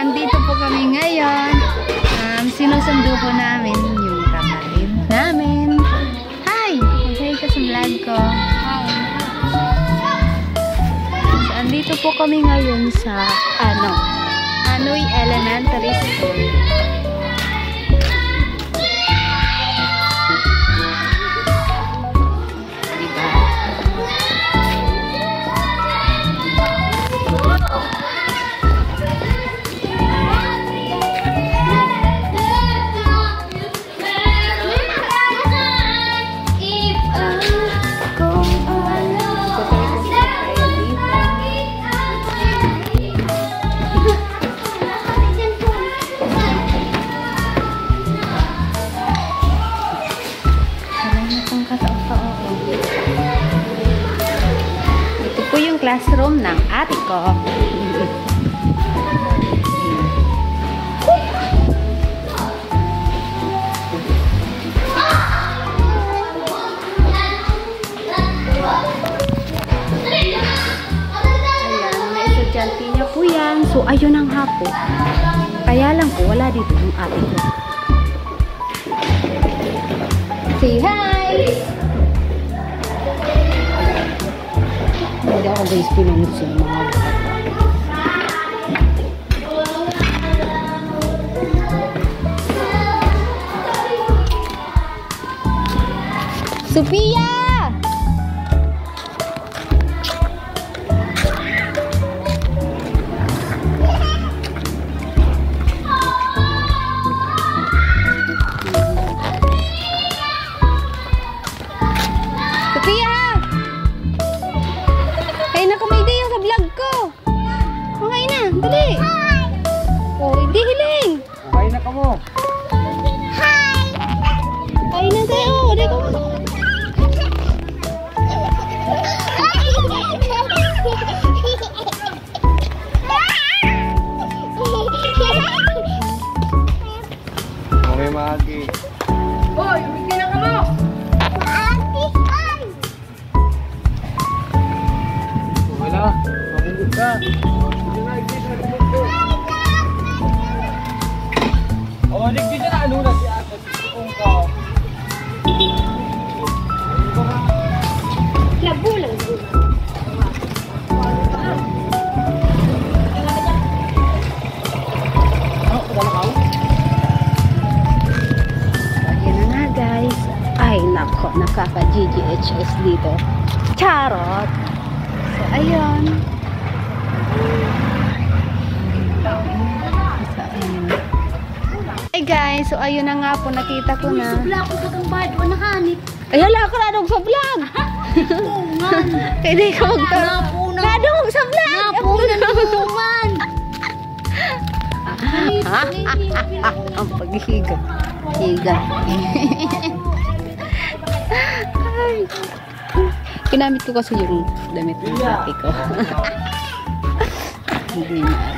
andito po kami ngayon. Sinusundo po namin yung kapatid namin. Hi! Mag-hi ka sa vlog ko. Hi! So, andito po kami ngayon sa, Anoy Elementary School. Classroom ng ate ko. Ayan, may estudyante niya po yan. So, ayun ang hapo. Kaya lang po, wala dito yung ate ko. Say hi! Hindi ako guys pinunod sa mga Sophia! Sophia! Dali! Oh, hindi hiling! Kain na ka mo! Hi! Kain na tayo! Dali ka mo! Okay, Maki. Hoy! Umigil na ka mo! Wala! Mabugot ka! Oh, nagdi na ano na si Ate kung ka. Labo lang. Ayan na nga guys. Ay nako, nakaka-GGHS dito. Charot. So ayun. Hey guys, so ayun na nga po, nakita ko na. Subla ko sa kang bad, wala hanip. Ay, hala ka nadong sa vlog. Pungan. Hindi ka magtaro. Nadong sa vlog. Napunan ng human. Ang paghihiga. Higa. Kinamit ko kasi yung damit ng ate ko. Hindi na.